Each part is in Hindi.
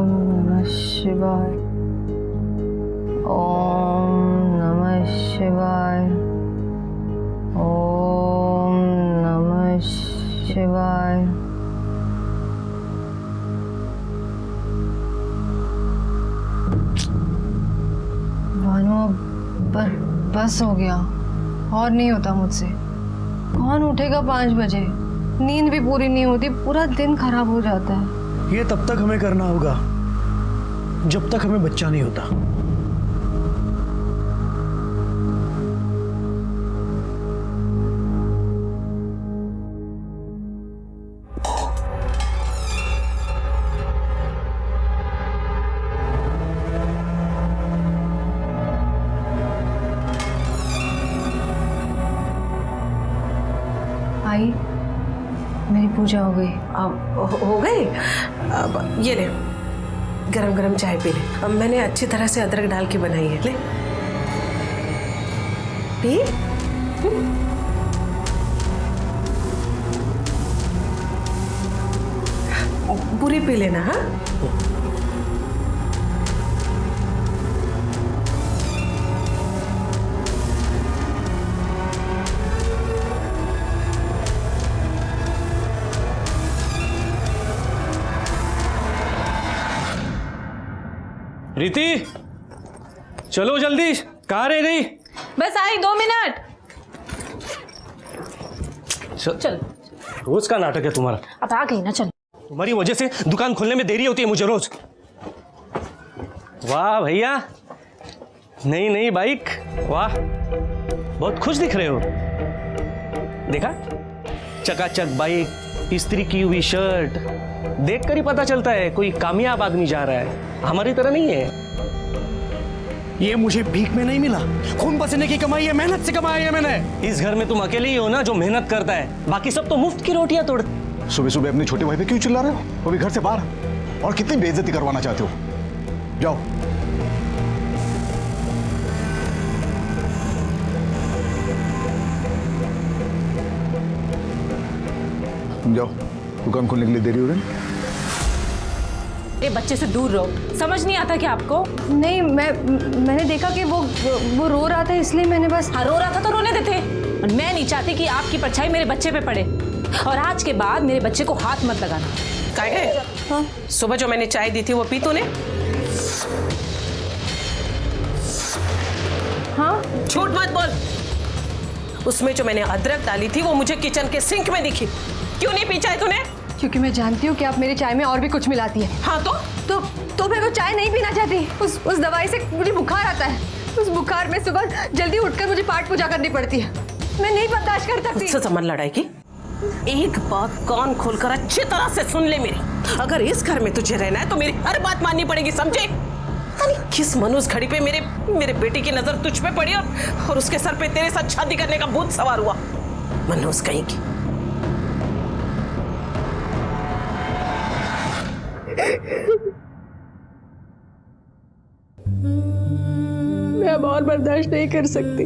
नमः शिवाय। ओम नमः शिवाय। ओम नमः शिवाय। भानु बस हो गया, और नहीं होता मुझसे। कौन उठेगा 5 बजे? नींद भी पूरी नहीं होती, पूरा दिन खराब हो जाता है। ये तब तक हमें करना होगा जब तक हमें बच्चा नहीं होता। आई, मेरी पूजा हो गई। अब हो गई। अब ये ले, गरम गरम चाय पी ले। अब मैंने अच्छी तरह से अदरक डाल के बनाई है, ले पी। पूरी पी लेना। हाँ, रीति, चलो जल्दी, कहाँ रह गई? बस आई 2 मिनट। चल। रोज का नाटक है तुम्हारा। अब आ गई ना, चल। तुम्हारी वजह से दुकान खोलने में देरी होती है मुझे रोज। वाह भैया, नई नई बाइक, वाह, बहुत खुश दिख रहे हो। देखा, चकाचक बाइक, इस्त्री की हुई शर्ट, देखकर ही पता चलता है कोई कामयाब आदमी जा रहा है, हमारी तरह नहीं है। ये मुझे भीख में नहीं मिला, खून पसीने की कमाई है, मेहनत से कमाई है मैंने। इस घर में तुम अकेले ही हो ना जो मेहनत करता है, बाकी सब तो मुफ्त की रोटियां तोड़। सुबह सुबह अपने छोटे भाई पे क्यों चिल्ला रहे हो? वो भी घर से बाहर, और कितनी बेइज्जती करवाना चाहते हो? जाओ। जाओ, दुकान खोलने के लिए देरी हो रही है। ये बच्चे से दूर रहो, समझ नहीं आता क्या आपको? नहीं, मैंने देखा कि वो रो रहा था, इसलिए मैंने बस। हाँ, रो रहा था तो रोने देते। और मैं नहीं चाहती कि आपकी परछाई मेरे बच्चे पे पड़े, और आज के बाद मेरे बच्चे को हाथ मत लगाना। काय गए? हाँ? सुबह जो मैंने चाय दी थी वो पी तूने? हाँ, झूठ मत बोल। उसमें जो मैंने अदरक डाली थी वो मुझे किचन के सिंक में दिखी। क्यों नहीं पी चाय तूने? क्योंकि मैं जानती हूँ कि आप मेरी चाय में और भी कुछ मिलाती है। हाँ तो मैं वो चाय नहीं पीना चाहती। उस दवाई से मुझे बुखार आता है। उस बुखार में सुबह जल्दी उठकर मुझे पाठ पूजा करनी पड़ती है। मैं नहीं बर्दाश्त कर सकती। मुझसे समझ लड़ाई की। एक बात कान खोलकर अच्छी तरह से सुन ले मेरी। अगर इस घर में तुझे रहना है तो मेरी हर बात माननी पड़ेगी, समझे? किस मनुष्य घड़ी पे मेरे बेटी की नजर तुझ पे पड़ी और उसके सर पे तेरे साथ शादी करने का भूत सवार हुआ। मनुष्य कहीं की। मैं अब और बर्दाश्त नहीं कर सकती।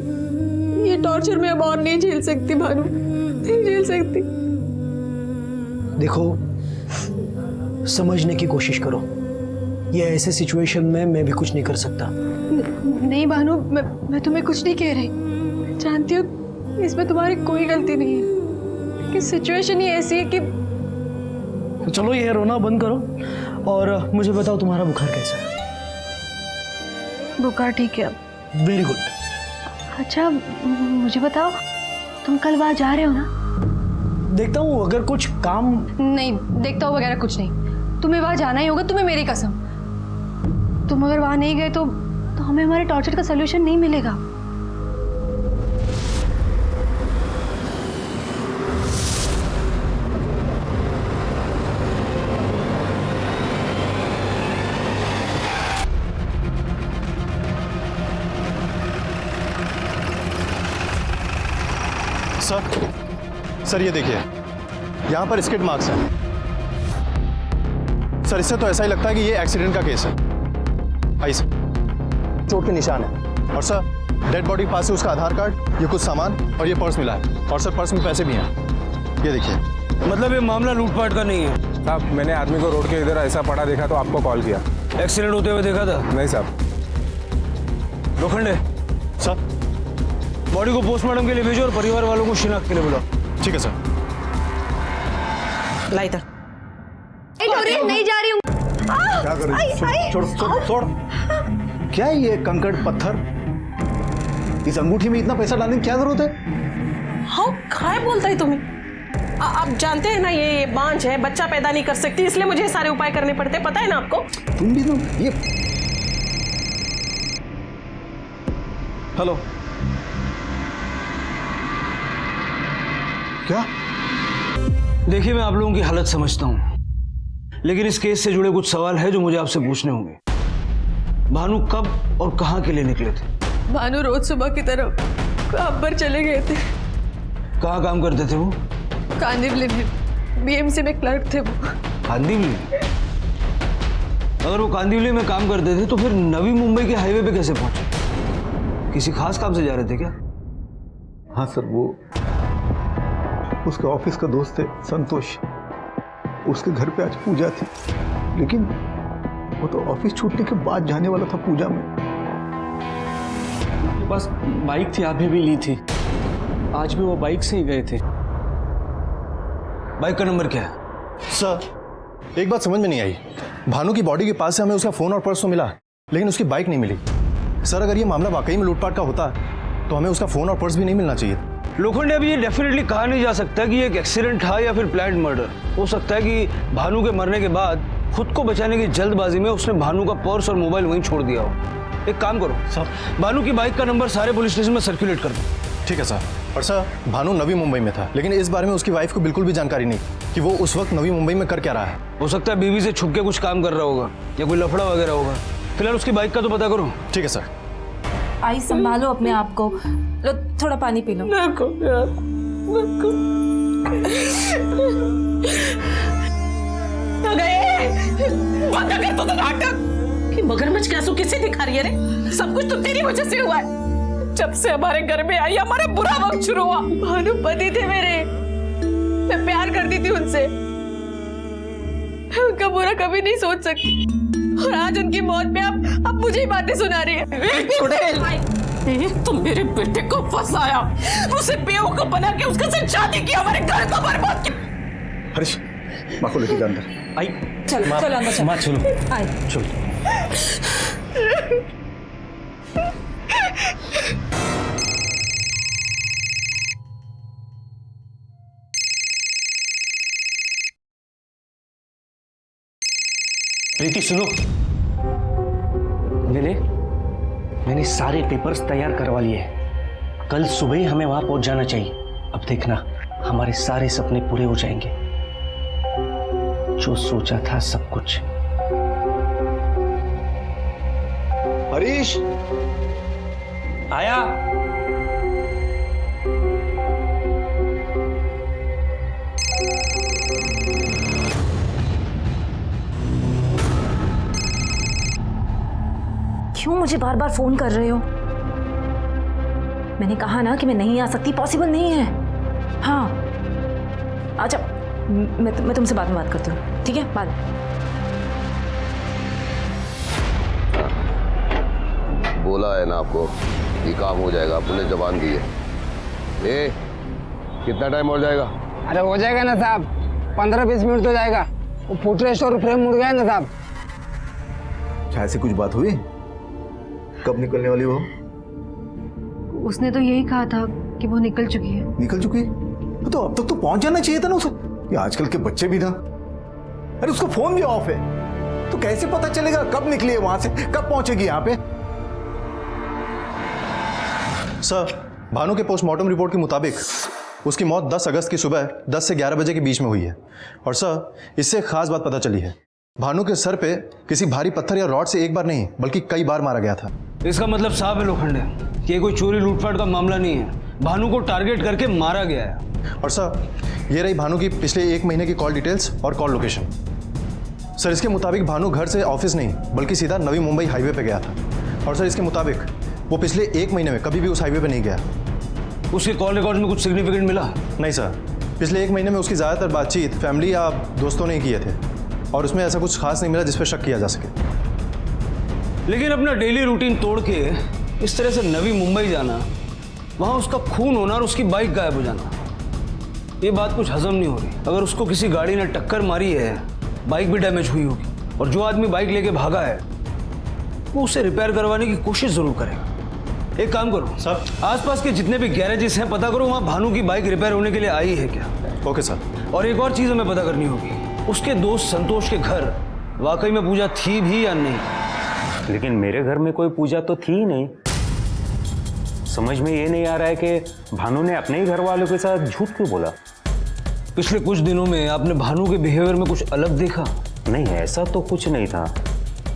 ये टॉर्चर मैं अब और नहीं झेल सकती भानु, नहीं झेल सकती। देखो, समझने की कोशिश करो। ये ऐसे सिचुएशन में मैं भी कुछ नहीं कर सकता। नहीं भानु, मैं तुम्हें कुछ नहीं कह रही। मैं जानती हूँ इसमें तुम्हारी कोई गलती नहीं है, कि सिचुएशन ही ऐसी है कि। तो चलो ये रोना बंद करो और मुझे बताओ तुम्हारा बुखार कैसा है? बुखार ठीक है अब। Very good. अच्छा, मुझे बताओ, तुम कल वहाँ जा रहे हो ना? देखता हूँ अगर कुछ काम। नहीं, देखता हूँ वगैरह कुछ नहीं। तुम्हें वहाँ जाना ही होगा, तुम्हें मेरी कसम। तुम अगर वहाँ नहीं गए तो हमें हमारे टॉर्चर का सलूशन नहीं मिलेगा। सर ये देखिए, यहाँ पर स्किड मार्क्स हैं। सर इससे तो ऐसा ही लगता है कि ये एक्सीडेंट का केस है। आइए सर, चोट के निशान है। और सर डेड बॉडी के पास से उसका आधार कार्ड, ये कुछ सामान और ये पर्स मिला है। और सर पर्स में पैसे भी हैं, ये देखिए। मतलब ये मामला लूटपाट का नहीं है? साहब मैंने आदमी को रोड के इधर ऐसा पड़ा देखा तो आपको कॉल किया। एक्सीडेंट होते हुए देखा था? नहीं साहब। लोखंडे, सर बॉडी को पोस्टमार्टम के लिए भेजो और परिवार वालों को शिनाख्त के लिए बुलाओ। ठीक है सर। ला इधर। नहीं जा रही हूँ। क्या कर रही है? छोड़ छोड़ छोड़। क्या है ये कंकड़ पत्थर? इस अंगूठी में इतना पैसा डालने की क्या जरूरत है? हाँ काय बोलता है तुम्हें? आप जानते हैं ना ये बांझ है, बच्चा पैदा नहीं कर सकती, इसलिए मुझे सारे उपाय करने पड़ते हैं, पता है ना आपको? तुम भी तो ये। हेलो, क्या? देखिए, मैं आप लोगों की हालत समझता हूँ, लेकिन इस केस से जुड़े कुछ सवाल है जो मुझे आपसे पूछने होंगे। भानु कब और कहाँ के लिए निकले थे? भानु रोज सुबह की तरफ काम पर चले गए थे। कहाँ काम करते थे वो? कांदिवली में बीएमसी में क्लर्क थे वो। कांदिवली में? अगर वो कांदिवली में काम करते थे तो फिर नवी मुंबई के हाईवे पे कैसे पहुंचे? किसी खास काम से जा रहे थे क्या? हाँ सर, वो उसके ऑफिस का दोस्त है संतोष, उसके घर पे आज पूजा थी, लेकिन वो तो ऑफिस छूटने के बाद जाने वाला था पूजा में। मेरे पास बाइक थी, आप भी ली थी, आज भी वो बाइक से ही गए थे। बाइक का नंबर क्या है? सर एक बात समझ में नहीं आई, भानु की बॉडी के पास से हमें उसका फोन और पर्स तो मिला, लेकिन उसकी बाइक नहीं मिली। सर अगर ये मामला वाकई में लूटपाट का होता तो हमें उसका फोन और पर्स भी नहीं मिलना चाहिए। लोखंडे, अभी ये डेफिनेटली कहा नहीं जा सकता कि ये एक एक्सीडेंट था या फिर प्लान्ड मर्डर। हो सकता है कि भानु के मरने के बाद खुद को बचाने की जल्दबाजी में उसने भानु का पर्स और मोबाइल वहीं छोड़ दिया हो। एक काम करो सर, भानु की बाइक का नंबर सारे पुलिस स्टेशन में सर्कुलेट कर दो। ठीक है सर। और सर भानु नवी मुंबई में था, लेकिन इस बारे में उसकी वाइफ को बिल्कुल भी जानकारी नहीं कि वो उस वक्त नवी मुंबई में कर क्या रहा है। हो सकता है बीवी से छुप के कुछ काम कर रहा होगा या कोई लफड़ा वगैरह होगा। फिलहाल उसकी बाइक का तो पता करो। ठीक है सर। आई संभालो अपने आप को, लो थोड़ा पानी पी लो। नको यार, नको। बंद कर तो नाटक कि मगरमच्छ के आंसू किसे दिखा रही है रे? सब कुछ तो तेरी वजह से हुआ है। जब से हमारे घर में आई हमारा बुरा वक्त शुरू हुआ। भानु पति थे मेरे, मैं प्यार करती थी उनसे, मैं उनका बुरा कभी नहीं सोच सकती, और आज उनकी मौत पे आप मुझे ही बातें सुना रही है। तुम मेरे बेटे को फंसाया, उसे बेवकूफ बना के उसके साथ शादी किया, हमारे घर को बर्बाद किया। हरीश, माँ को लेके जा अंदर। आई चलो चलो अंदर चलो। माँ चलो, आई चलो। प्रीति सुनो, मैंने सारे पेपर्स तैयार करवा लिए हैं। कल सुबह ही हमें वहां पहुंच जाना चाहिए। अब देखना, हमारे सारे सपने पूरे हो जाएंगे। जो सोचा था सब कुछ। हरीश, आया। क्यों मुझे बार बार फोन कर रहे हो? मैंने कहा ना कि मैं नहीं आ सकती, पॉसिबल नहीं है। हाँ अच्छा, मैं तुमसे बाद में बात करती हूँ, ठीक है? बाद में। बोला है ना आपको, ये काम हो जाएगा, आपने जबान दी है। ए, कितना टाइम हो जाएगा? अरे हो जाएगा ना साहब, 15-20 मिनट तो जाएगा। वो फुटरेस्ट और फ्रेम मुड़ गया ना साहब। ऐसी कुछ बात हुई? कब निकलने वाली वो? उसने तो यही कहा था कि वो निकल चुकी है। निकल चुकी? तो अब तक तो पहुंच जाना चाहिए था ना उसे। ये आजकल के बच्चे भी ना, अरे उसका फोन भी ऑफ है, तो कैसे पता चलेगा कब निकली है वहां से, कब पहुंचेगी यहाँ पे? सर, भानु के पोस्टमार्टम रिपोर्ट के मुताबिक उसकी मौत 10 अगस्त की सुबह 10 से 11 बजे के बीच में हुई है। और सर, इससे एक खास बात पता चली है, भानु के सर पे किसी भारी पत्थर या रॉड से एक बार नहीं बल्कि कई बार मारा गया था। इसका मतलब साफ है लोखंडे कि ये कोई चोरी लूटपाट का मामला नहीं है, भानु को टारगेट करके मारा गया है। और सर, ये रही भानु की पिछले 1 महीने की कॉल डिटेल्स और कॉल लोकेशन। सर, इसके मुताबिक भानु घर से ऑफिस नहीं बल्कि सीधा नवी मुंबई हाईवे पे गया था। और सर, इसके मुताबिक वो पिछले 1 महीने में कभी भी उस हाईवे पे नहीं गया। उसके कॉल रिकॉर्ड में कुछ सिग्निफिकेंट मिला? नहीं सर, पिछले 1 महीने में उसकी ज़्यादातर बातचीत फैमिली या दोस्तों ने ही किए थे और उसमें ऐसा कुछ खास नहीं मिला जिस पर शक किया जा सके। लेकिन अपना डेली रूटीन तोड़ के इस तरह से नवी मुंबई जाना, वहाँ उसका खून होना और उसकी बाइक गायब हो जाना, ये बात कुछ हजम नहीं हो रही। अगर उसको किसी गाड़ी ने टक्कर मारी है, बाइक भी डैमेज हुई होगी और जो आदमी बाइक लेके भागा है वो उसे रिपेयर करवाने की कोशिश जरूर करेगा। एक काम करो सर। आसपास के जितने भी गैरेजेस हैं पता करो वहाँ भानु की बाइक रिपेयर होने के लिए आई है क्या। Okay sir. और एक और चीज़ हमें पता करनी होगी, उसके दोस्त संतोष के घर वाकई में पूजा थी भी या नहीं। लेकिन मेरे घर में कोई पूजा तो थी ही नहीं। समझ में ये नहीं आ रहा है कि भानु ने अपने ही घर वालों के साथ झूठ क्यों बोला। पिछले कुछ दिनों में आपने भानु के बिहेवियर में कुछ अलग देखा? नहीं, ऐसा तो कुछ नहीं था,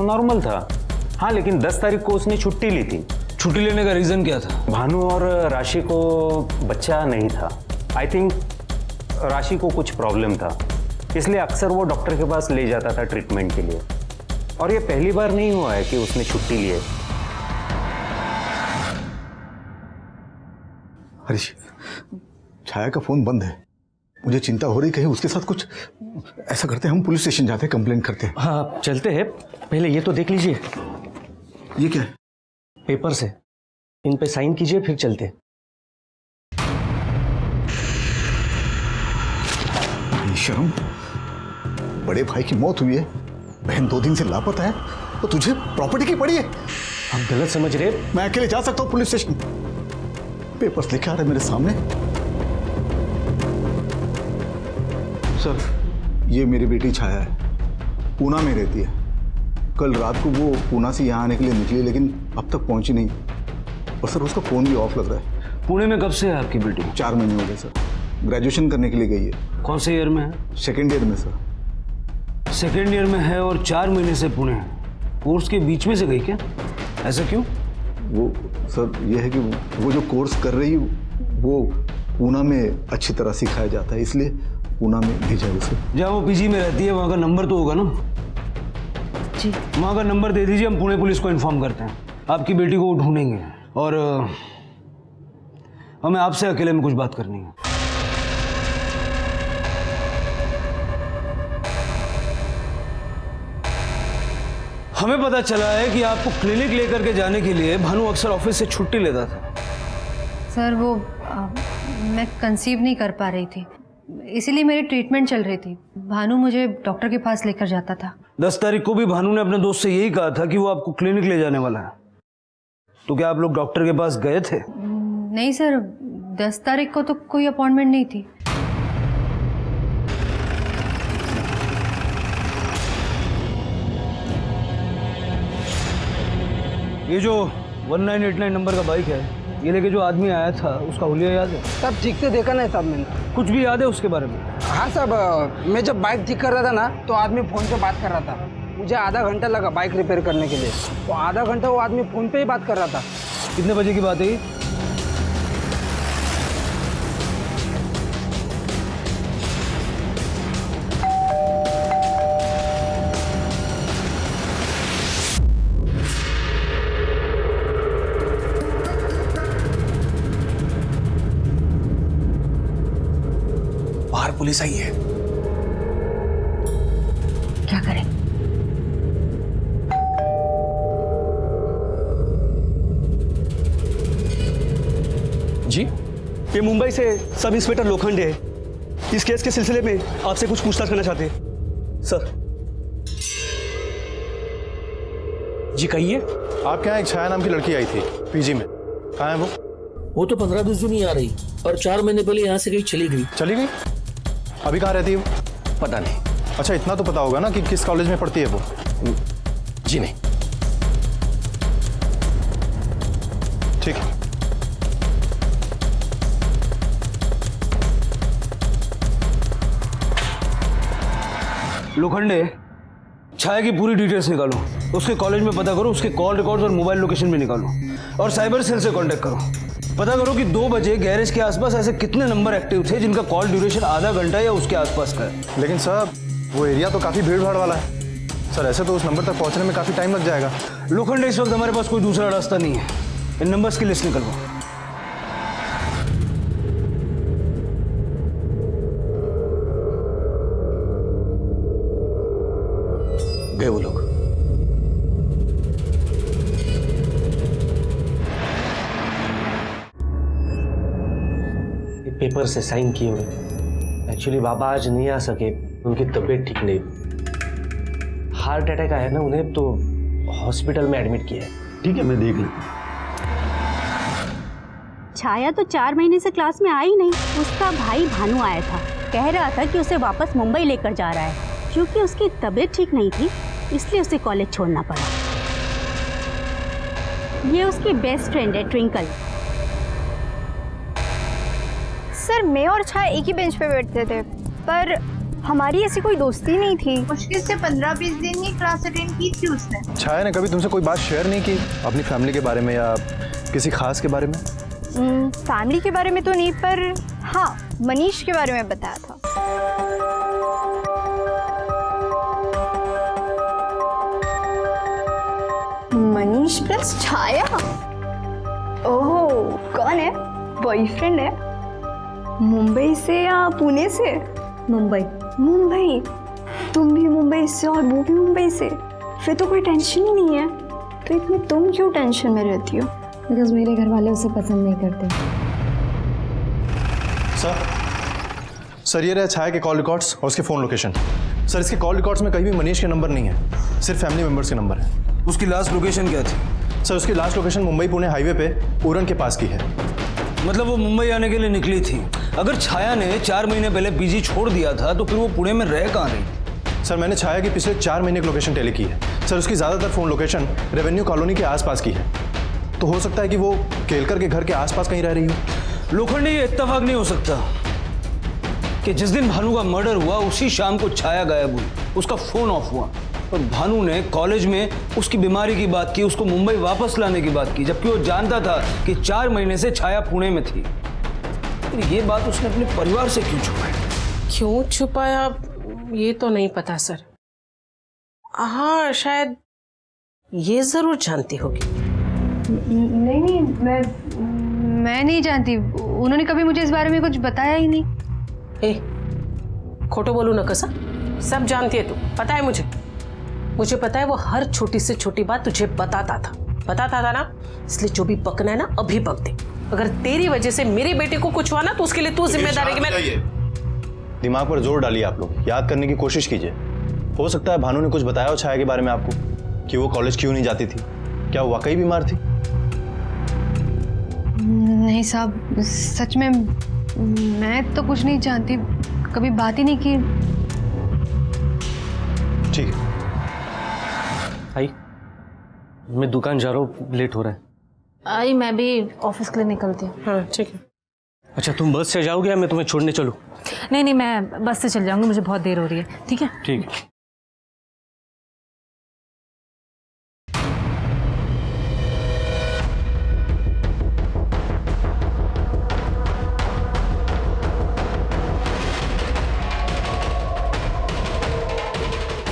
नॉर्मल था। हाँ, लेकिन 10 तारीख को उसने छुट्टी ली थी। छुट्टी लेने का रीज़न क्या था? भानु और राशि को बच्चा नहीं था। आई थिंक राशि को कुछ प्रॉब्लम था, इसलिए अक्सर वो डॉक्टर के पास ले जाता था ट्रीटमेंट के लिए। और ये पहली बार नहीं हुआ है कि उसने छुट्टी ली है। हरीश, छाया का फोन बंद है। मुझे चिंता हो रही कहीं उसके साथ कुछ। ऐसा करते हैं, हम पुलिस स्टेशन जाते हैं, कंप्लेंट करते हैं। हाँ चलते हैं, पहले ये तो देख लीजिए। ये क्या है? पेपर्स है, इन पे साइन कीजिए फिर चलते हैं। शर्म, बड़े भाई की मौत हुई है, बहन 2 दिन से लापता है, तो तुझे प्रॉपर्टी की पड़ी है। आप गलत समझ रहे हैं। मैं अकेले जा सकता हूँ पुलिस स्टेशन? पेपर्स लिखा आ रहा है मेरे सामने। सर, ये मेरी बेटी छाया है, पूना में रहती है। कल रात को वो पूना से यहाँ आने के लिए निकली, लेकिन अब तक पहुंची नहीं। और सर, उसका फोन भी ऑफ लग रहा है। पुणे में कब से है आपकी बेटी? 4 महीने हो गए सर। ग्रेजुएशन करने के लिए गई है। कौन से ईयर में है? 2nd ईयर में सर। 2nd ईयर में है और 4 महीने से पुणे है। कोर्स के बीच में से गई क्या? ऐसा क्यों? वो सर, ये है कि वो जो कोर्स कर रही वो पूना में अच्छी तरह सिखाया जाता है, इसलिए पूना में भेजा है उसे। जहाँ वो पीजी में रहती है वहाँ का नंबर तो होगा ना? जी। वहाँ का नंबर दे दीजिए, हम पुणे पुलिस को इन्फॉर्म करते हैं। आपकी बेटी को वो ढूंढेंगे और हमें आपसे अकेले में कुछ बात करनी है। हमें पता चला है कि आपको क्लिनिक लेकर के जाने के लिए भानु अक्सर ऑफिस से छुट्टी लेता था। सर वो मैं कंसीव नहीं कर पा रही थी, इसीलिए मेरी ट्रीटमेंट चल रही थी। भानु मुझे डॉक्टर के पास लेकर जाता था। 10 तारीख को भी भानु ने अपने दोस्त से यही कहा था कि वो आपको क्लिनिक ले जाने वाला है। तो क्या आप लोग डॉक्टर के पास गए थे? नहीं सर, 10 तारीख को तो कोई अपॉइंटमेंट नहीं थी। ये जो 1989 नंबर का बाइक है, ये लेके जो आदमी आया था उसका हुलिया याद है? सब ठीक से देखा नहीं साहब मैंने। कुछ भी याद है उसके बारे में? हाँ साहब, मैं जब बाइक ठीक कर रहा था ना, तो आदमी फ़ोन पे बात कर रहा था। मुझे आधा घंटा लगा बाइक रिपेयर करने के लिए, तो आधा घंटा वो आदमी फ़ोन पे ही बात कर रहा था। कितने बजे की बात है ये? बाहर पुलिस आई है। क्या करें? जी, ये मुंबई से सब इंस्पेक्टर लोखंडे है। इस केस के सिलसिले में आपसे कुछ पूछताछ करना चाहते हैं सर। जी कहिए। आपके यहाँ एक छाया नाम की लड़की आई थी पीजी में, कहाँ है वो? वो तो 15-20 दिन नहीं आ रही और 4 महीने पहले यहाँ से कहीं चली गई। चली गई? अभी कहाँ रहती है वो? पता नहीं। अच्छा, इतना तो पता होगा ना कि किस कॉलेज में पढ़ती है वो? जी नहीं। ठीक है। लोखंडे, छाया की पूरी डिटेल्स निकालो, उसके कॉलेज में पता करो, उसके कॉल रिकॉर्ड्स और मोबाइल लोकेशन भी निकालो और साइबर सेल से कांटेक्ट करो। पता करो कि 2 बजे गैरेज के आसपास ऐसे कितने नंबर एक्टिव थे जिनका कॉल ड्यूरेशन आधा घंटा या उसके आसपास का है। लेकिन सर, वो एरिया तो काफ़ी भीड़ भाड़ वाला है सर, ऐसे तो उस नंबर तक पहुंचने में काफ़ी टाइम लग जाएगा। लोखंडे, इस वक्त हमारे पास कोई दूसरा रास्ता नहीं है। इन नंबर्स की लिस्ट निकलवाओ। है वो लोग। पेपर से साइन किए हुए। एक्चुअली बाबा आज नहीं आ सके, उनकी तबीयत ठीक नहीं। हार्ट अटैक आया ना उन्हें, तो हॉस्पिटल में एडमिट किया है। ठीक है, मैं देख लेता। छाया तो 4 महीने से क्लास में आई नहीं। उसका भाई भानु आया था, कह रहा था कि उसे वापस मुंबई लेकर जा रहा है। क्योंकि उसकी तबीयत ठीक नहीं थी, इसलिए उसे कॉलेज छोड़ना पड़ा। ये उसकी बेस्ट फ्रेंड है, ट्विंकल। सर, मैं और छाया एक ही बेंच पे बैठते थे, पर हमारी ऐसी कोई दोस्ती नहीं थी। मुश्किल से 15-20 दिन ही क्लास अटेंड की थी उसने। छाया ने कभी तुमसे कोई बात शेयर नहीं की अपनी फैमिली के बारे में या किसी खास के बारे में? फैमिली के बारे में तो नहीं, पर हाँ, मनीष के बारे में बताया था। मनीष प्लस छाया? ओह, कौन है? बॉयफ्रेंड है? मुंबई से या पुणे से? मुंबई। मुंबई? तुम भी मुंबई से और वो भी मुंबई से? फिर तो कोई टेंशन ही नहीं है। तो इतनी तुम क्यों टेंशन में रहती हो? बिकॉज मेरे घर वाले उसे पसंद नहीं करते। सर, ये रहे छाया के कॉल रिकॉर्ड्स और उसके फ़ोन लोकेशन। सर, इसके कॉल रिकॉर्ड्स में कहीं भी मनीष के नंबर नहीं है, सिर्फ फैमिली मेंबर्स के नंबर है। उसकी लास्ट लोकेशन क्या थी? सर, उसकी last location Mumbai Pune highway पे उरण के पास की है। मतलब वो मुंबई आने के लिए निकली थी। अगर छाया ने 4 महीने पहले पीजी छोड़ दिया था तो फिर वो पुणे में रह कहाँ रही? सर, मैंने छाया की पिछले 4 महीने की लोकेशन टेली की है। सर, उसकी ज़्यादातर फ़ोन लोकेशन रेवेन्यू कॉलोनी के आसपास की है, तो हो सकता है कि वो केलकर के घर के आसपास कहीं रह रही हो। लोखंडे, ये इत्तेफाक नहीं हो सकता कि जिस दिन भानु का मर्डर हुआ उसी शाम को छाया गायब हुई, उसका फोन ऑफ हुआ और भानु ने कॉलेज में उसकी बीमारी की बात की, उसको मुंबई वापस लाने की बात की, जबकि वो जानता था कि 4 महीने से छाया पुणे में थी। तो ये बात उसने अपने परिवार से क्यों छुपाई? क्यों छुपाया ये तो नहीं पता सर। हाँ, शायद ये जरूर जानती होगी। नहीं, मैं नहीं जानती। उन्होंने कभी मुझे इस बारे में कुछ बताया ही नहीं। खोटो बोलू न कसा, सब जानती है तू, पता है मुझे पता है वो हर छोटी से छोटी बात तुझे बताता था ना, इसलिए जो भी पकना है ना अभी पक दे। अगर तेरी वजह से मेरे बेटे को कुछ हुआ ना तो उसके लिए तू जिम्मेदार है। कि मैं दिमाग पर जोर डालिए आप लोग, याद करने की कोशिश कीजिए। हो सकता है भानु ने कुछ बताया हो छाया के बारे में आपको, कि वो कॉलेज क्यों नहीं जाती थी, क्या वो वाकई बीमार थी? नहीं साहब, सच में मैं तो कुछ नहीं जानती, कभी बात ही नहीं की। ठीक है। आई, मैं दुकान जा रहा हूँ, लेट हो रहा है। आई, मैं भी ऑफिस के लिए निकलती हूँ। हाँ ठीक है। अच्छा, तुम बस से जाओगे या मैं तुम्हें छोड़ने चलूँ? नहीं, मैं बस से चल जाऊंगी, मुझे बहुत देर हो रही है। ठीक है? ठीक है।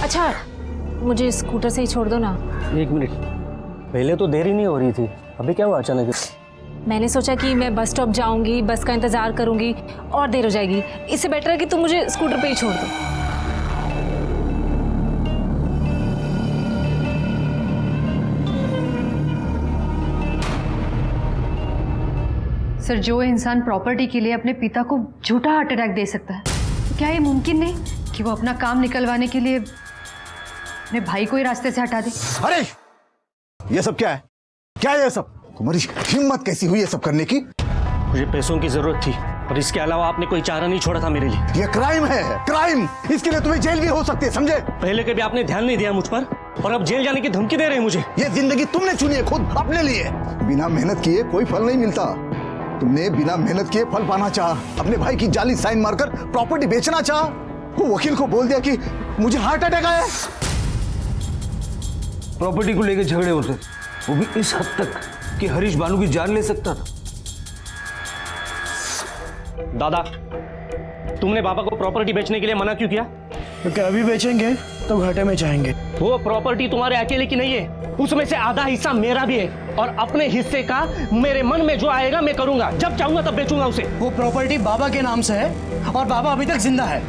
अच्छा, मुझे स्कूटर से ही छोड़ दो ना। 1 मिनट, पहले तो देरी नहीं हो रही थी, अभी क्या हुआ अचानक? मैंने सोचा कि मैं बस स्टॉप जाऊंगी, बस का इंतजार करूंगी और देर हो जाएगी। इससे बेटर है कि तुम मुझे स्कूटर पे ही छोड़ दो। सर, जो इंसान प्रॉपर्टी के लिए अपने पिता को झूठा हार्ट अटैक दे सकता है, तो क्या ये मुमकिन नहीं कि वो अपना काम निकलवाने के लिए अपने भाई को ही रास्ते से हटा दे? अरे ये सब क्या है? क्या है ये सब? तुम्हारी हिम्मत कैसी हुई ये सब करने की? मुझे पैसों की जरूरत थी और इसके अलावा आपने कोई चारा नहीं छोड़ा था मेरे लिए। ये क्राइम है, क्राइम। इसके लिए तुम्हें जेल भी हो सकती है, समझे? पहले कभी आपने ध्यान नहीं दिया मुझ पर और अब जेल जाने की धमकी दे रहे हैं मुझे। ये जिंदगी तुमने चुनी है खुद अपने लिए। बिना मेहनत किए कोई फल नहीं मिलता। तुमने बिना मेहनत किए फल पाना चाहा, अपने भाई की जाली साइन मारकर प्रॉपर्टी बेचना चाहा। वो वकील को बोल दिया कि मुझे हार्ट अटैक आया। प्रॉपर्टी को लेकर झगड़े होते, वो भी इस हद तक कि हरीश भानु की जान ले सकता था। दादा, तुमने पापा को प्रॉपर्टी बेचने के लिए मना क्यों किया? क्योंकि अभी बेचेंगे तो घाटे में जाएंगे। वो प्रॉपर्टी तुम्हारे अकेले की नहीं है, उसमें से आधा हिस्सा मेरा भी है और अपने हिस्से का मेरे मन में जो आएगा मैं करूंगा। जब चाहूंगा तब बेचूंगा उसे। वो प्रॉपर्टी बाबा के नाम से है और बाबा अभी तक जिंदा है।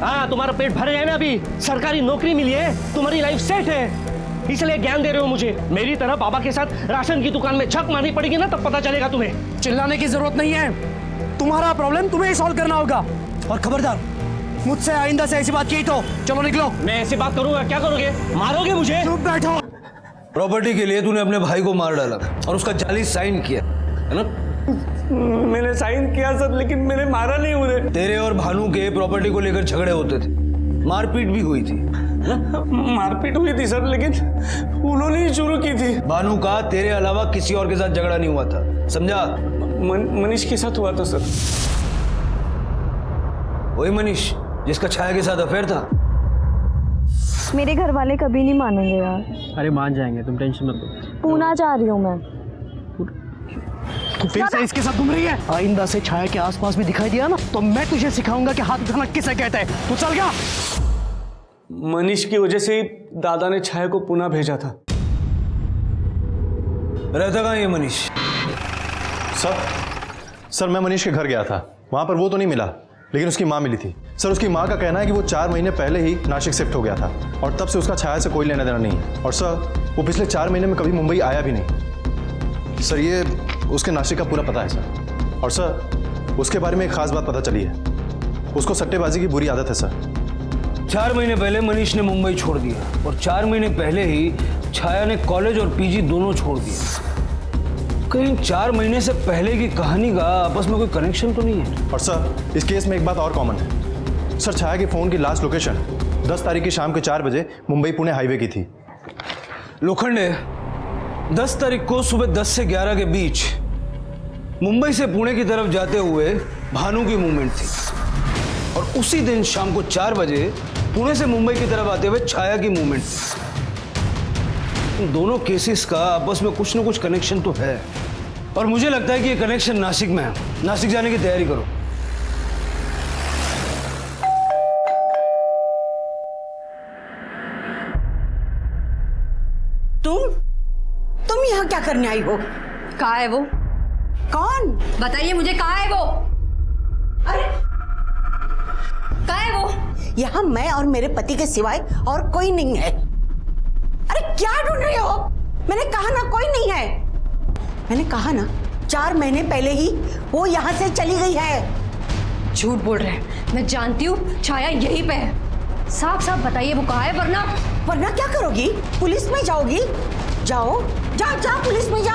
हाँ, तुम्हारा पेट भर गया ना अभी, सरकारी नौकरी मिली है, तुम्हारी लाइफ सेट है, इसलिए ज्ञान दे रहे हो मुझे। मेरी तरह बाबा के साथ राशन की दुकान में झक मारनी पड़ेगी ना, तब पता चलेगा तुम्हें। चिल्लाने की जरूरत नहीं है, तुम्हारा प्रॉब्लम तुम्हें ही सॉल्व करना होगा। और खबरदार, मुझसे आइंदा से ऐसी बात की तो चलो निकलो। मैं ऐसी बात करूंगा, क्या करोगे? मारोगे मुझे? चुप बैठो। प्रॉपर्टी के लिए तूने अपने भाई को मार डाला और उसका जाली साइन किया है ना? मैंने साइन किया सर, लेकिन मैंने मारा नहीं उन्हें। तेरे और भानु के प्रॉपर्टी को लेकर झगड़े होते थे, मारपीट भी हुई थी। मारपीट हुई थी सर, लेकिन उन्होंने ही शुरू की थी। भानु का तेरे अलावा किसी और के साथ झगड़ा नहीं हुआ था, समझा? मनीष के साथ हुआ था सर। वही मनीष जिसका छाया के साथ अफेयर था। मेरे घर वाले कभी नहीं मानेंगे यार। अरे मान जाएंगे, तुम टेंशन मत लो। पूना जा रही हूँ मैं। तू फिर से इसके साथ घूम रही है? आइंदा से छाया के आसपास भी दिखाई दिया ना तो मैं तुझे सिखाऊंगा कि हाथ उठाना किसे कहते हैं। तू चल गया। मनीष की वजह से ही दादा ने छाया को पुणे भेजा था। रहता कहाँ ये मनीष? सर मैं मनीष के घर गया था, वहां पर वो तो नहीं मिला, लेकिन उसकी माँ मिली थी। सर उसकी माँ का कहना है कि वो 4 महीने पहले ही नासिक शिफ्ट हो गया था और तब से उसका छाया से कोई लेना देना नहीं है। और सर वो पिछले 4 महीने में कभी मुंबई आया भी नहीं। सर ये उसके नासिक का पूरा पता है सर। और सर उसके बारे में एक खास बात पता चली है, उसको सट्टेबाजी की बुरी आदत है सर। 4 महीने पहले मनीष ने मुंबई छोड़ दिया और 4 महीने पहले ही छाया ने कॉलेज और पीजी दोनों छोड़ दिए। कहीं 4 महीने से पहले की कहानी का आपस में कोई कनेक्शन तो नहीं है? और सर इस केस में एक बात और कॉमन है सर, छाया की फोन की लास्ट लोकेशन 10 तारीख की शाम के 4 बजे मुंबई पुणे हाईवे की थी। लोखंडे 10 तारीख को सुबह 10 से 11 के बीच मुंबई से पुणे की तरफ जाते हुए भानु की मूवमेंट थी और उसी दिन शाम को 4 बजे पुणे से मुंबई की तरफ आते हुए छाया की मूवमेंट थी। इन दोनों केसेस का आपस में कुछ ना कुछ कनेक्शन तो है और मुझे लगता है कि ये कनेक्शन नासिक में है। नासिक जाने की तैयारी करो। तुम यहाँ क्या करने आई हो? कहाँ है वो? कौन? बताइए मुझे, कहाँ है वो? अरे कहाँ है वो? यहाँ मैं और मेरे पति के सिवाय और कोई नहीं है। अरे क्या ढूंढ रहे हो? मैंने कहा ना कोई नहीं है। मैंने कहा ना 4 महीने पहले ही वो यहाँ से चली गई है। झूठ बोल रहे हैं, मैं जानती हूँ छाया यहीं पे है। साफ साफ बताइए वो कहाँ है, वरना क्या करोगी? पुलिस में जाओगी? जाओ, जा पुलिस में जा।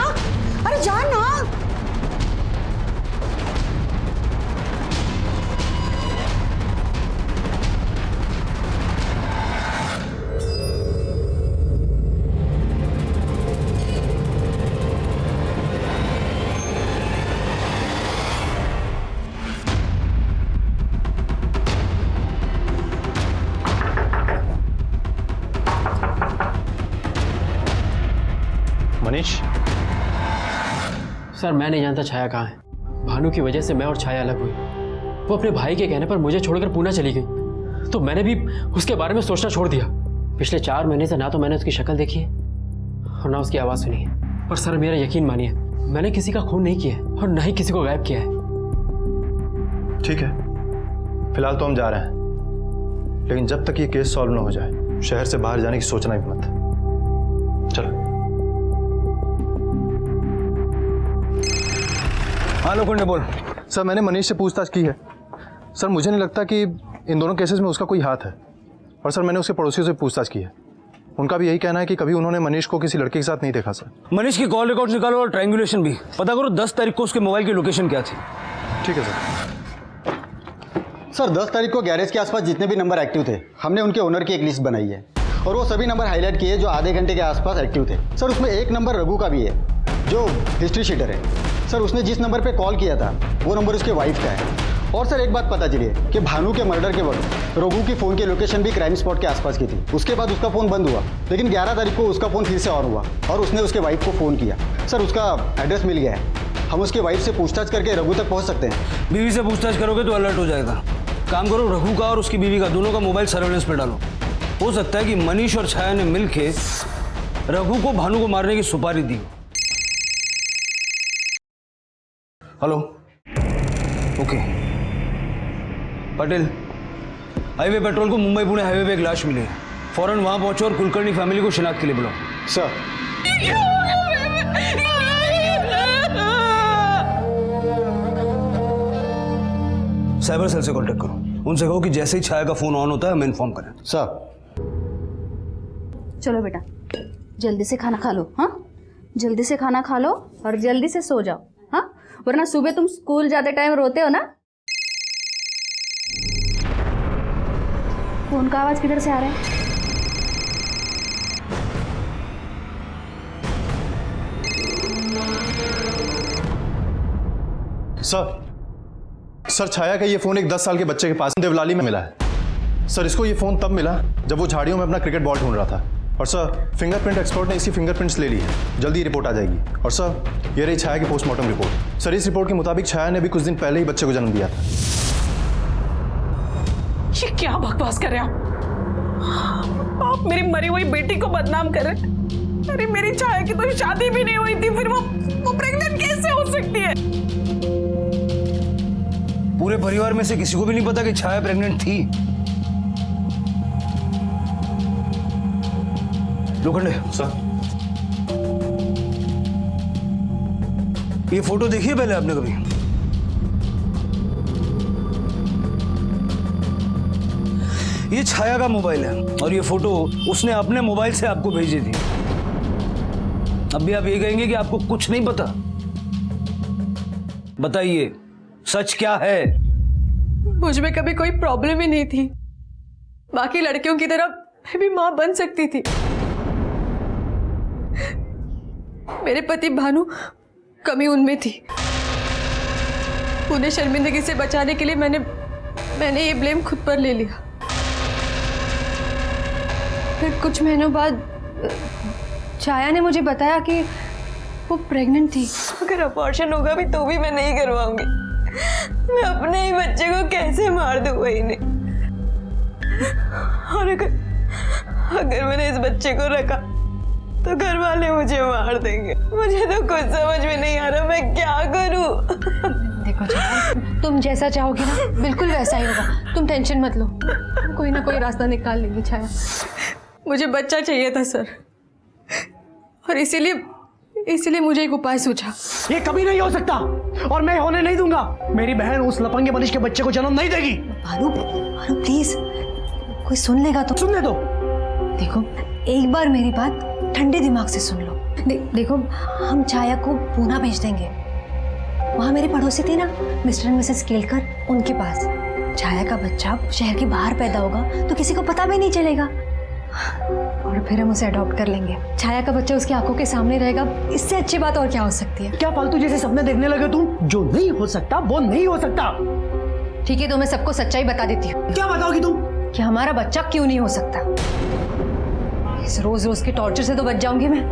अरे जा ना। मनीष सर मैं नहीं जानता छाया कहाँ है। भानु की वजह से मैं और छाया अलग हुई। वो अपने भाई के कहने पर मुझे छोड़कर पुणे चली गई, तो मैंने भी उसके बारे में सोचना छोड़ दिया। पिछले 4 महीने से ना तो मैंने उसकी शक्ल देखी है और ना उसकी आवाज़ सुनी है। और सर मेरा यकीन मानिए, मैंने किसी का खून नहीं किया है और ना ही किसी को गायब किया है। ठीक है, फिलहाल तो हम जा रहे हैं, लेकिन जब तक ये केस सॉल्व ना हो जाए शहर से बाहर जाने की सोचना भी मत। चलो। हाँ लोखंडे बोल। सर मैंने मनीष से पूछताछ की है। सर मुझे नहीं लगता कि इन दोनों केसेस में उसका कोई हाथ है। और सर मैंने उसके पड़ोसियों से पूछताछ की है, उनका भी यही कहना है कि कभी उन्होंने मनीष को किसी लड़के के साथ नहीं देखा। सर मनीष की कॉल रिकॉर्ड निकालो और ट्रायंगुलेशन भी पता करो 10 तारीख को उसके मोबाइल की लोकेशन क्या थी। ठीक है सर। सर 10 तारीख को गैरेज के आसपास जितने भी नंबर एक्टिव थे, हमने उनके ओनर की एक लिस्ट बनाई है और वो सभी नंबर हाईलाइट किए जो आधे घंटे के आसपास एक्टिव थे। सर उसमें एक नंबर रघु का भी है जो हिस्ट्री शीटर है। सर उसने जिस नंबर पे कॉल किया था वो नंबर उसके वाइफ का है। और सर एक बात पता चली है कि भानु के मर्डर के वक्त रघु की फ़ोन की लोकेशन भी क्राइम स्पॉट के आसपास की थी। उसके बाद उसका फ़ोन बंद हुआ, लेकिन 11 तारीख को उसका फ़ोन फिर से ऑन हुआ और उसने उसके वाइफ को फ़ोन किया। सर उसका एड्रेस मिल गया है, हम उसके वाइफ से पूछताछ करके रघु तक पहुँच सकते हैं। बीवी से पूछताछ करोगे तो अलर्ट हो जाएगा। काम करो, रघु का और उसकी बीवी का दोनों का मोबाइल सर्वेलेंस पे डालो। हो सकता है कि मनीष और छाया ने मिलके रघु को भानु को मारने की सुपारी दी। Hello, okay Patel, highway patrol को मुंबई पुणे हाईवे पे एक लाश मिली है। फौरन वहां पहुंचो और कुलकर्णी फैमिली को शिनाख्त के लिए बुलाओ। सर साइबर सेल से कांटेक्ट करो, उनसे कहो कि जैसे ही छाया का फोन ऑन होता है हमें इन्फॉर्म करें। सर चलो बेटा, जल्दी से खाना खा लो। हाँ, जल्दी से खाना खा लो और जल्दी से सो जाओ। हाँ, वरना सुबह तुम स्कूल जाते टाइम रोते हो ना। फोन का आवाज किधर से आ रहा है? सर छाया का ये फोन एक 10 साल के बच्चे के पास देवलाली में मिला है। सर इसको ये फोन तब मिला जब वो झाड़ियों में अपना क्रिकेट बॉल ढूंढ रहा था। और सर फिंगरप्रिंट एक्सपर्ट ने इसकी फिंगरप्रिंट्स ले ली है, जल्दी रिपोर्ट आ जाएगी। और सर ये रही छाया की पोस्टमार्टम रिपोर्ट। सर इस रिपोर्ट के मुताबिक छाया ने भी कुछ दिन पहले ही बच्चे को जन्म दिया था। ये क्या बकवास कर रहे हैं आप मेरी मरी हुई बेटी को बदनाम कर रहे हैं। अरे मेरी छाया की तो शादी भी नहीं हुई थी, फिर वो प्रेग्नेंट कैसे हो सकती है? पूरे परिवार में से किसी को भी नहीं पता कि छाया प्रेग्नेंट थी। लोखंडे सर ये फोटो देखी है पहले आपने कभी? ये छाया का मोबाइल है और ये फोटो उसने अपने मोबाइल से आपको भेजी थी। अब भी आप ये कहेंगे कि आपको कुछ नहीं पता? बताइए सच क्या है? मुझ में कभी कोई प्रॉब्लम ही नहीं थी। बाकी लड़कियों की तरह मैं भी मां बन सकती थी। मेरे पति भानु कमी उनमें थी। उन्हें शर्मिंदगी से बचाने के लिए मैंने ये ब्लेम खुद पर ले लिया। फिर कुछ महीनों बाद छाया ने मुझे बताया कि वो प्रेग्नेंट थी। अगर अबॉर्शन होगा भी तो भी मैं नहीं करवाऊंगी। मैं अपने ही बच्चे को कैसे मार दूं वही नहीं। और अगर मैंने इस बच्चे को रखा तो घर वाले मुझे मार देंगे। मुझे तो कुछ समझ में नहीं आ रहा मैं क्या करूं। देखो छाया, तुम जैसा चाहोगी ना बिल्कुल वैसा ही होगा। तुम टेंशन मत लो, कोई ना कोई रास्ता निकाल लेंगे छाया। मुझे बच्चा चाहिए था सर, और इसीलिए मुझे एक उपाय सूझा। ये कभी नहीं हो सकता और मैं होने नहीं दूंगा। मेरी बहन उस लफंगे मनीष के बच्चे को जन्म नहीं देगी। भानु प्लीज, कोई सुन लेगा तो। सुनने दो। देखो एक बार मेरी बात ठंडे दिमाग से सुन लो। देखो हम छाया को पूना भेज देंगे। वहाँ मेरे पड़ोसी थे ना मिस्टर एंड मिसेस केलकर, उनके पास। छाया का बच्चा शहर के बाहर पैदा होगा तो किसी को पता भी नहीं चलेगा और फिर हम उसे अडॉप्ट कर लेंगे। छाया का बच्चा उसकी आंखों के सामने रहेगा। इससे अच्छी बात और क्या हो सकती है? क्या फालतू जैसे सपने देखने लगे तुम? जो नहीं हो सकता वो नहीं हो सकता। ठीक है तो मैं सबको सच्चाई बता देती हूँ। क्या बताओगी तुम? कि हमारा बच्चा क्यों नहीं हो सकता। इस रोज रोज के टॉर्चर से तो बच जाऊंगी मैं।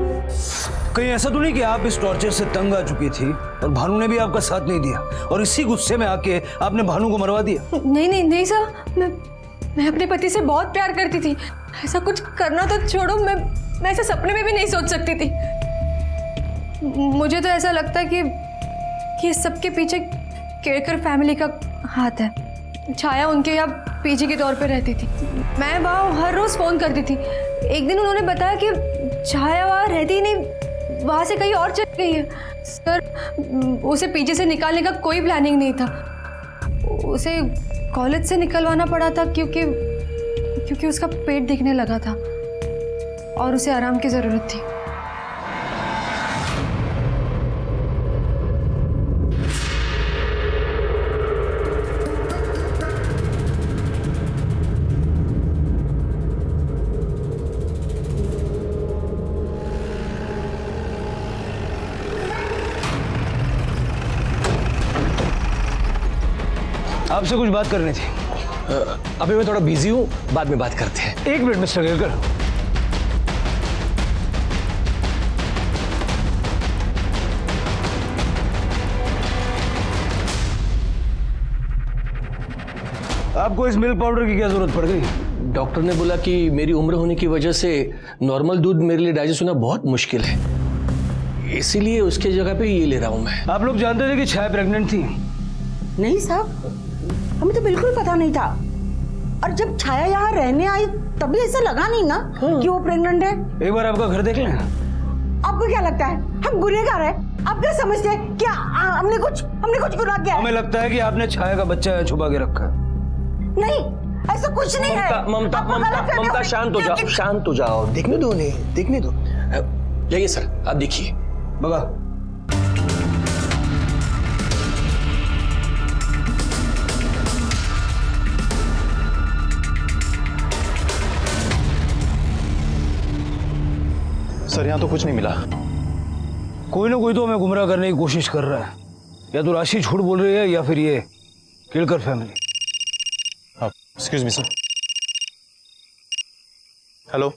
कहीं ऐसा तो नहीं कि आप इस टॉर्चर से तंग आ चुकी थी और भानु ने भी आपका साथ नहीं दिया और इसी गुस्से में आके आपने भानु को मरवा दिया? नहीं सर, मैं अपने पति से बहुत प्यार करती थी। ऐसा कुछ करना तो छोड़ो, मैं ऐसे सपने में भी नहीं सोच सकती थी। मुझे तो ऐसा लगता है कि इस सबके पीछे केरकर फैमिली का हाथ है। छाया उनके यहाँ पीजी के तौर पे रहती थी। मैं वहाँ हर रोज फोन करती थी। एक दिन उन्होंने बताया कि छाया वहाँ रहती ही नहीं, वहाँ से कहीं और चल गई है। सर उसे पीजी से निकालने का कोई प्लानिंग नहीं था। उसे कॉलेज से निकलवाना पड़ा था क्योंकि उसका पेट दिखने लगा था और उसे आराम की जरूरत थी। आपसे कुछ बात करनी थी। अभी मैं थोड़ा बिजी हूँ, बाद में बात करते हैं। एक मिनट मिस्टर केलकर। आपको इस मिल्क पाउडर की क्या जरूरत पड़ गई? डॉक्टर ने बोला कि मेरी उम्र होने की वजह से नॉर्मल दूध मेरे लिए डाइजेस्ट होना बहुत मुश्किल है, इसीलिए उसके जगह पे ये ले रहा हूँ मैं। आप लोग जानते थे कि छाया प्रेग्नेंट थी? नहीं साहब, हमें तो बिल्कुल पता नहीं था। और जब छाया यहाँ रहने आई तभी ऐसा लगा नहीं ना कि वो प्रेग्नेंट है। एक बार आपका घर देख लें। आपको क्या लगता है हम गुनहगार हैं? आप क्या समझते हैं? क्या हमने कुछ गुनाह किया है? हमें लगता है कि आपने छाया का बच्चा छुपा के रखा है। नहीं, ऐसा कुछ नहीं है। ममता शांत हो जाओ। देखने दो उन्हें, देखने दो। जाइए सर, आप देखिए। बगा सर यहाँ तो कुछ नहीं मिला। कोई ना कोई तो हमें गुमराह करने की कोशिश कर रहा है। या तो राशि झूठ बोल रही है या फिर ये Kelkar family. Excuse me sir. Hello.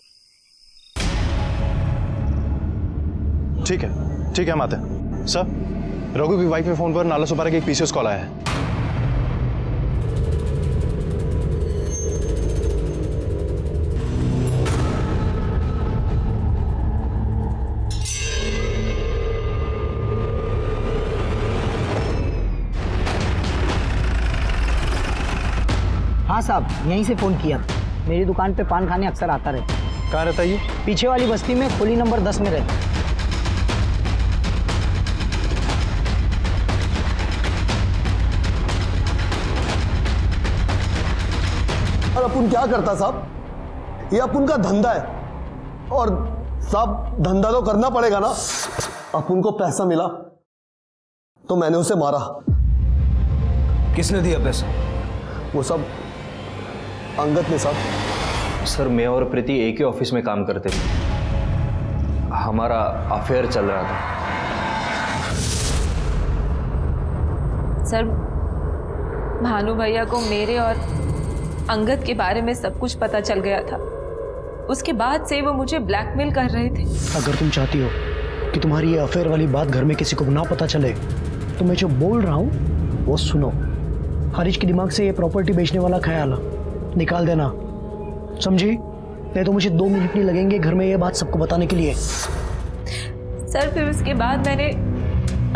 ठीक है हम आते हैं। सर, रघु की वाइफ के फोन पर नाला सुपारा की एक पीसीएस कॉल आया है। हाँ साहब, यहीं से फ़ोन किया। मेरी दुकान पे पान खाने अक्सर आता रहता है। कहाँ रहता है ये? पीछे वाली बस्ती में, खोली नंबर 10 में रहता है। और अपन क्या करता साहब? ये अपन का धंधा है और साहब धंधा तो करना पड़ेगा ना। अपन को पैसा मिला तो मैंने उसे मारा। किसने दिया पैसा? वो सब अंगद ने साहब। सर, मैं और प्रीति एक ही ऑफिस में काम करते थे। हमारा अफेयर चल रहा था। सर, भानु भैया को मेरे और अंगद के बारे में सब कुछ पता चल गया था। उसके बाद से वो मुझे ब्लैकमेल कर रहे थे। अगर तुम चाहती हो कि तुम्हारी ये अफेयर वाली बात घर में किसी को ना पता चले तो मैं जो बोल रहा हूँ वो सुनो। हरीश के दिमाग से ये प्रॉपर्टी बेचने वाला ख्याल निकाल देना, समझी? नहीं तो मुझे 2 मिनट नहीं लगेंगे घर में ये बात सबको बताने के लिए। सर, फिर उसके बाद मैंने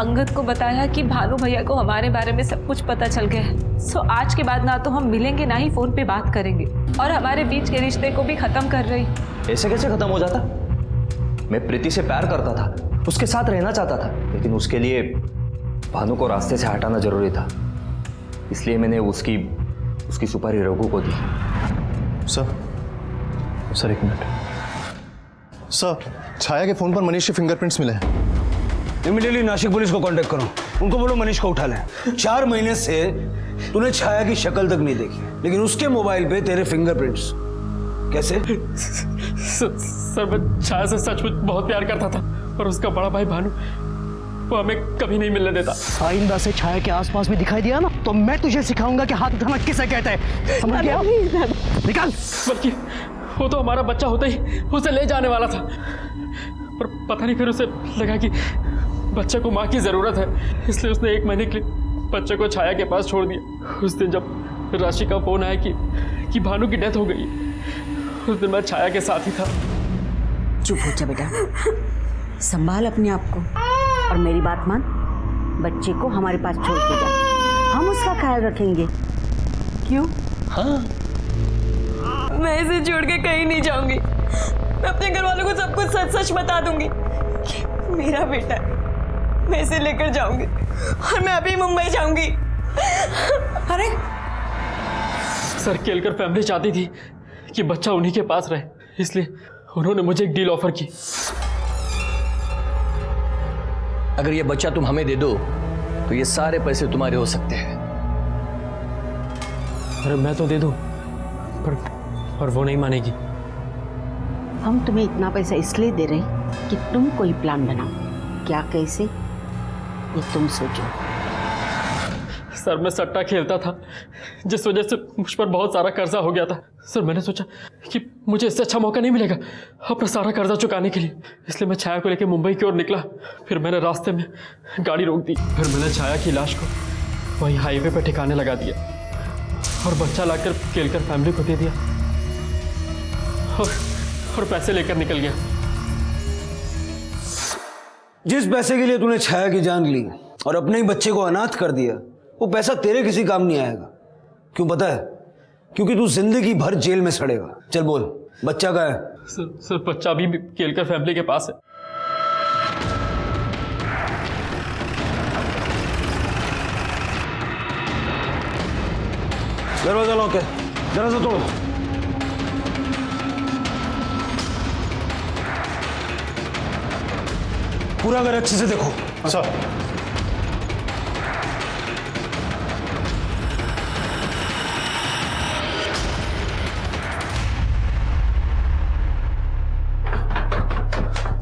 अंगद को बताया कि भानु भैया को हमारे बारे में सब कुछ पता चल गया है। सो आज के बाद ना तो हम मिलेंगे ना ही फोन पे बात करेंगे और हमारे बीच के रिश्ते को भी खत्म कर रही। ऐसे कैसे खत्म हो जाता? मैं प्रीति से प्यार करता था, उसके साथ रहना चाहता था, लेकिन उसके लिए भानु को रास्ते से हटाना जरूरी था। इसलिए मैंने उसकी सुपारी रघु को दी। सर एक मिनट। सर, छाया के फोन पर मनीष के फिंगरप्रिंट्स मिले हैं। इमीडिएटली नासिक पुलिस को कांटेक्ट करो। उनको बोलो मनीष को उठा लें। 4 महीने से तूने छाया की शक्ल तक नहीं देखी, लेकिन उसके मोबाइल पे तेरे फिंगरप्रिंट्स कैसे? सर, मैं छाया से सचमुच बहुत प्यार करता था और उसका बड़ा भाई भानु वो हमें कभी नहीं मिलने देता। आइंदा से छाया के आसपास भी दिखाई दिया ना तो मैं तुझे सिखाऊंगा कि हाथ उठाना किसे कहते हैं, समझ गया? निकाल। बल्कि वो तो हमारा बच्चा होता ही उसे ले जाने वाला था, पर पता नहीं फिर उसे लगा कि बच्चे को माँ की ज़रूरत है, इसलिए उसने 1 महीने के लिए बच्चे को छाया के पास छोड़ दिया। उस दिन जब राशि का फ़ोन आया कि भानु की डेथ हो गई, उस दिन मैं छाया के साथ ही था। चुप हो जा बेटा, संभाल अपने आप को और मेरी बात मान। बच्चे को हमारे पास छोड़ के जा, हम उसका ख्याल रखेंगे। क्यों? हाँ, मैं इसे छोड़ के कहीं नहीं जाऊंगी। मैं अपने घर वालों को सब कुछ सच सच बता दूंगी कि मेरा बेटा है। मैं इसे लेकर जाऊंगी और मैं अभी मुंबई जाऊंगी। अरे सर, केलकर फैमिली चाहती थी कि बच्चा उन्हीं के पास रहे, इसलिए उन्होंने मुझे एक डील ऑफर की। अगर ये बच्चा तुम हमें दे दो तो ये सारे पैसे तुम्हारे हो सकते हैं। अरे मैं तो दे दूं, पर वो नहीं मानेगी। हम तुम्हें इतना पैसा इसलिए दे रहे कि तुम कोई प्लान बनाओ। क्या, कैसे, ये तुम सोचो। सर, मैं सट्टा खेलता था, जिस वजह से मुझ पर बहुत सारा कर्जा हो गया था। सर, मैंने सोचा कि मुझे इससे अच्छा मौका नहीं मिलेगा अपना सारा कर्जा चुकाने के लिए, इसलिए मैं छाया को लेकर मुंबई की ओर निकला। फिर मैंने रास्ते में गाड़ी रोक दी, फिर मैंने छाया की लाश को वहीं हाईवे पर ठिकाने लगा दिया और बच्चा लाकर केलकर फैमिली को दे दिया और पैसे लेकर निकल गया। जिस पैसे के लिए तूने छाया की जान ली और अपने ही बच्चे को अनाथ कर दिया, वो पैसा तेरे किसी काम नहीं आएगा। क्यों पता है? क्योंकि तू जिंदगी भर जेल में सड़ेगा। चल बोल, बच्चा कहाँ है? सर बच्चा अभी भी केलकर फैमिली के पास है। दरवाजा लॉक है, दरवाजा तोड़ो। पूरा घर अच्छे से देखो। सर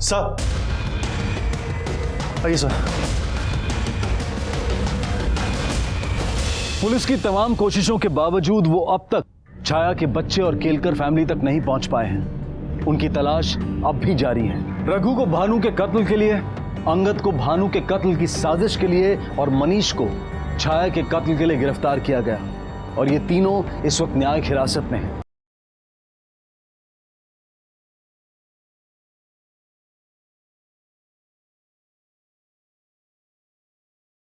सर आइए सर। पुलिस की तमाम कोशिशों के बावजूद वो अब तक छाया के बच्चे और केलकर फैमिली तक नहीं पहुंच पाए हैं। उनकी तलाश अब भी जारी है। रघु को भानु के कत्ल के लिए, अंगद को भानु के कत्ल की साजिश के लिए और मनीष को छाया के कत्ल के लिए गिरफ्तार किया गया और ये तीनों इस वक्त न्यायिक हिरासत में हैं।